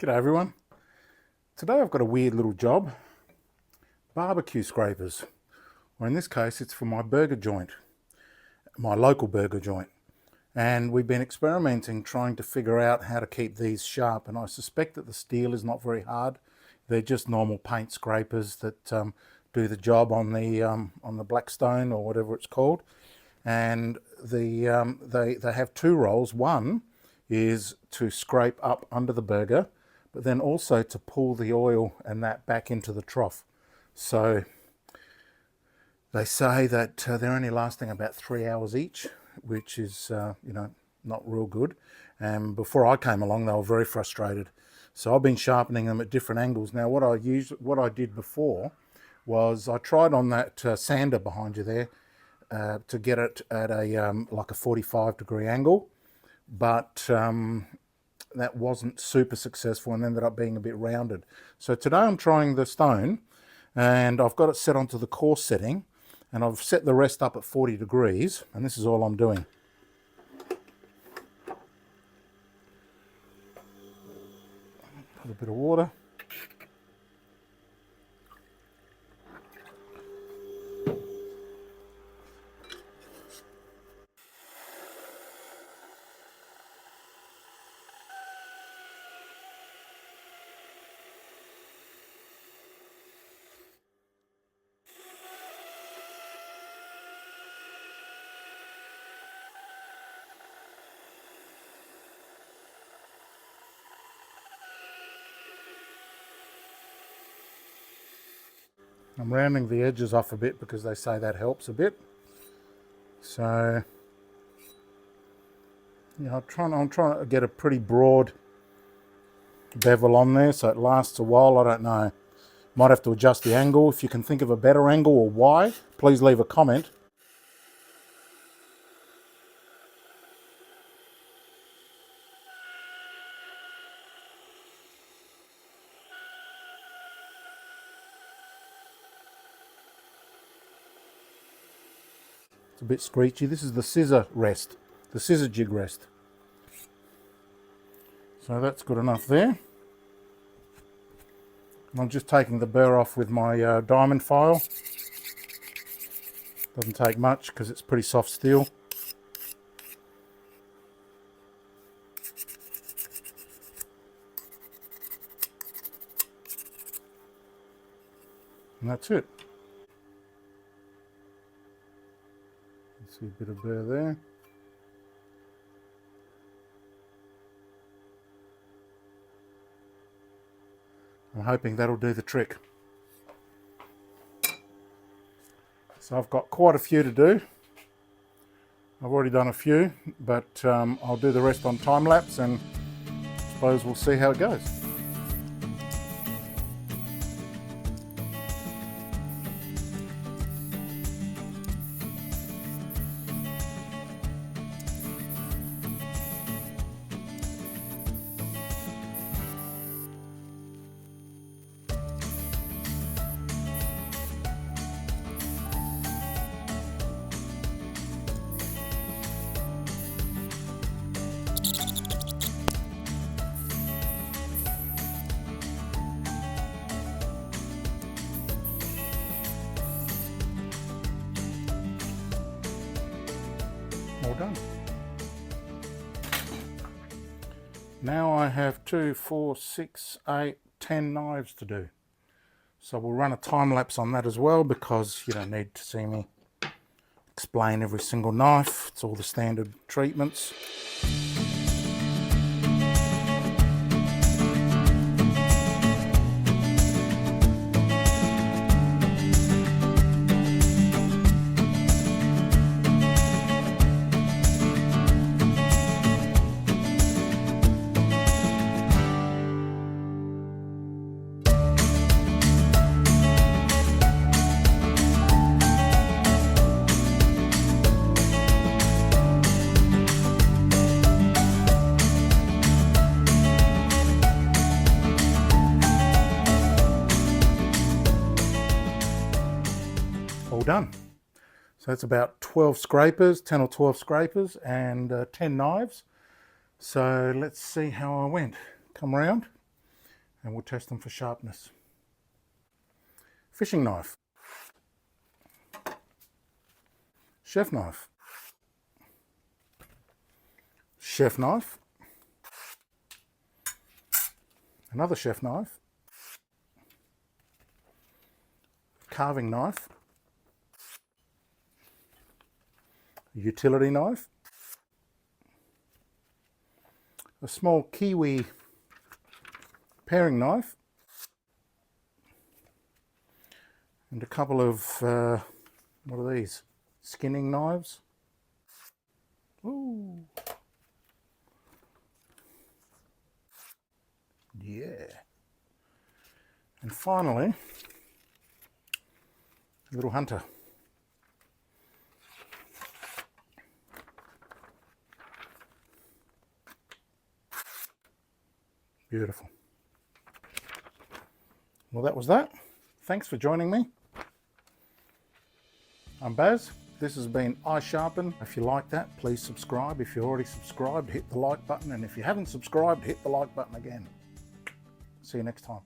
G'day everyone. Today I've got a weird little job. Barbecue scrapers. Or in this case it's for my burger joint. My local burger joint. And we've been experimenting trying to figure out how to keep these sharp, and I suspect that the steel is not very hard. They're just normal paint scrapers that do the job on the blackstone or whatever it's called. And they have two roles. One is to scrape up under the burger, but then also to pull the oil and that back into the trough. So they say that they're only lasting about 3 hours each, which is not real good. And before I came along, they were very frustrated. So I've been sharpening them at different angles. Now what I did before was I tried on that sander behind you there to get it at a like a 45-degree angle, but that wasn't super successful and ended up being a bit rounded. So today I'm trying the stone, and I've got it set onto the coarse setting, and I've set the rest up at 40 degrees, and this is all I'm doing. Put a bit of water. I'm rounding the edges off a bit because they say that helps a bit. So yeah, I'm trying to get a pretty broad bevel on there so it lasts a while. I don't know. Might have to adjust the angle. If you can think of a better angle or why, please leave a comment. It's a bit screechy. This is the scissor rest, the scissor jig rest. So that's good enough there. I'm just taking the burr off with my diamond file. Doesn't take much because it's pretty soft steel. And that's it. See a bit of burr there. I'm hoping that'll do the trick. So I've got quite a few to do. I've already done a few, but I'll do the rest on time lapse, and I suppose we'll see how it goes. All done. Now I have 2, 4, 6, 8, 10 knives to do. So we'll run a time lapse on that as well, because you don't need to see me explain every single knife. It's all the standard treatments. All done. So that's about 12 scrapers, 10 or 12 scrapers, and 10 knives. So let's see how I went. Come around. and we'll test them for sharpness. Fishing knife, chef knife, chef knife, another chef knife, carving knife, utility knife, a small kiwi paring knife, and a couple of, what are these? Skinning knives. Ooh. Yeah. And finally, a little hunter. Beautiful. Well, that was that. Thanks for joining me. I'm Baz. This has been iSharpen. If you like that, please subscribe. If you're already subscribed, hit the like button. And if you haven't subscribed, hit the like button again. See you next time.